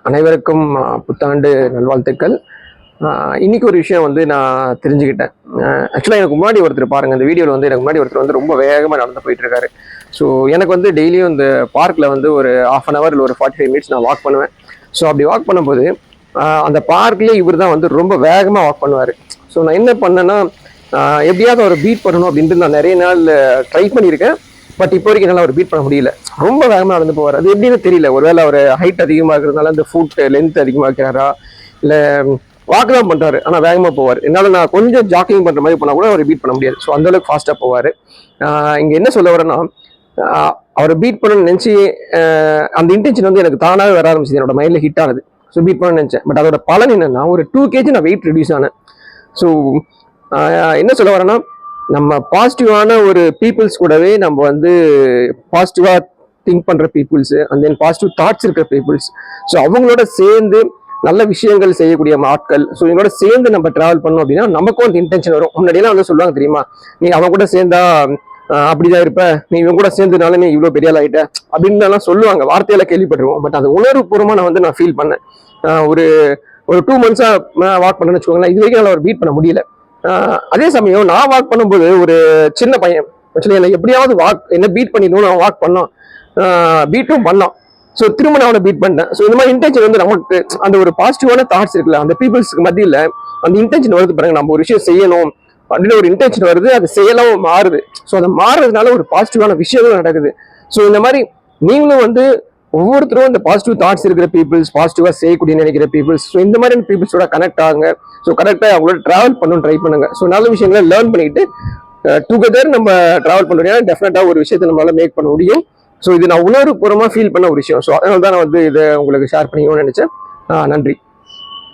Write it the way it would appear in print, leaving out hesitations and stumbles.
அனைவருக்கும் புத்தாண்டு நல்வாழ்த்துக்கள். இன்னைக்கு ஒரு விஷயம் வந்து நான் தெரிஞ்சுக்கிட்டேன். ஆக்சுவலாக எனக்கு முன்னாடி ஒருத்தர் பாருங்கள், இந்த வீடியோவில் வந்து எனக்கு முன்னாடி ஒருத்தர் வந்து ரொம்ப வேகமாக நடந்து போயிட்டு இருக்காரு. ஸோ எனக்கு வந்து டெய்லியும் இந்த பார்க்கில் வந்து ஒரு ½ hour இல்லை ஒரு 45 minutes நான் வாக் பண்ணுவேன். ஸோ அப்படி வாக் பண்ணும்போது அந்த பார்க்லேயே இவர் தான் வந்து ரொம்ப வேகமாக வாக் பண்ணுவார். ஸோ நான் என்ன பண்ணேன்னா, எப்படியாவது அவர் பீட் பண்ணணும் அப்படின்ட்டு நான் நிறைய நாள் ட்ரை பண்ணியிருக்கேன். பட் இப்போ வரைக்கும் என்னால் அவர் பீட் பண்ண முடியல. ரொம்ப வேகமாக நடந்து போவார். அது எப்படின்னு தெரியல. ஒருவேளை அவர் ஹைட் அதிகமாக இருக்கிறதுனால அந்த ஃபுட் லென்த் அதிகமாக வைக்கிறாரா, இல்லை வாக்கு தான் பண்ணுறாரு ஆனால் வேகமாக போவார். என்னால் நான் கொஞ்சம் ஜாக்கிங் பண்ணுற மாதிரி போனால் கூட அவர் பீட் பண்ண முடியாது. ஸோ அந்தளவுக்கு ஃபாஸ்ட்டாக போவார். இங்கே என்ன சொல்ல வரேன்னா, அவரை பீட் பண்ணணும்னு நினச்சி அந்த இன்டென்ஷன் வந்து எனக்கு தானாகவே வர ஆரம்பிச்சது. என்னோட மைண்டில் ஹிட் ஆனது. ஸோ பீட் பண்ணணும்னு நினச்சேன். பட் அதோட பலன் என்னென்னா, ஒரு 2 kg நான் வெயிட் ரெடியூஸ் ஆனேன். ஸோ என்ன சொல்ல வரேன்னா, நம்ம பாசிட்டிவான ஒரு பீப்புள்ஸ் கூடவே நம்ம வந்து பாசிட்டிவாக திங்க் பண்ணுற peoples and then positive thoughts இருக்கிற பீப்புள்ஸ், ஸோ அவங்களோட சேர்ந்து நல்ல விஷயங்கள் செய்யக்கூடிய ஆட்கள், ஸோ இவங்களோட சேர்ந்து நம்ம ட்ராவல் பண்ணோம் அப்படின்னா நமக்கும் அந்த இன்டென்ஷன் வரும். முன்னாடியெல்லாம் வந்து சொல்லுவாங்க தெரியுமா, நீ அவன் கூட சேர்ந்தா அப்படிதான் இருப்ப, நீ இவன் கூட சேர்ந்ததுனால நீ இவ்வளோ பெரிய ஆள் ஆகிட்ட அப்படின்னு சொல்லுவாங்க, வார்த்தையில கேள்விப்பட்டிருவோம். பட் அது உணர்வுபூர்வமாக நான் வந்து ஃபீல் பண்ணேன். ஒரு 2 months வாக் பண்ணேன்னு வச்சுக்கோங்களேன். இது வரைக்கும் என்னால் பீட் பண்ண முடியல. அதே சமயம் நான் வாக் பண்ணும்போது ஒரு சின்ன பையன் ஆக்சுவலி என்னை எப்படியாவது என்ன பீட் பண்ணிடணும், நான் வாக் பண்ணோம், பீட்டும் பண்ணோம். ஸோ திரும்ப நான் அவனை பீட் பண்ணேன். ஸோ இந்த மாதிரி இன்டென்ஷன் வந்து நமக்கு அந்த ஒரு பாசிட்டிவான தாட்ஸ் இருக்குல்ல, அந்த பீப்புள்ஸ்க்கு மத்தியில் அந்த இன்டென்ஷன் வருது பாருங்க. நம்ம ஒரு விஷயம் செய்யணும் அப்படின்னு ஒரு இன்டென்ஷன் வருது, அது செய்யலாம் மாறுது. ஸோ அதை மாறுறதுனால ஒரு பாசிட்டிவான விஷயங்களும் நடக்குது. ஸோ இந்த மாதிரி நீங்களும் வந்து ஒவ்வொருத்தரும் இந்த பாசிட்டிவ் தாட்ஸ் இருக்கிற பீப்புள்ஸ், பாசிட்டிவாக செய்யக்கூடிய நினைக்கிற பீப்புள்ஸ், ஸோ இந்த மாதிரி பீப்புள்ஸோட கனெக்ட் ஆகுங்க. ஸோ கரெக்டாக அவங்களோட ட்ராவல் பண்ணணும் ட்ரை பண்ணுங்க. ஸோ நல்ல விஷயங்களை லேர்ன் பண்ணிட்டு டுகெதர் நம்ம ட்ராவல் பண்ணுறோம். டெஃபினட்டாக ஒரு விஷயத்தை நம்மளால மேக் பண்ண முடியும். ஸோ இது நான் உணர்வுபூர்வமாக ஃபீல் பண்ண ஒரு விஷயம். ஸோ அதனால தான் நான் வந்து இதை உங்களுக்கு ஷேர் பண்ணிக்கணும்னு நினைச்சேன். நன்றி.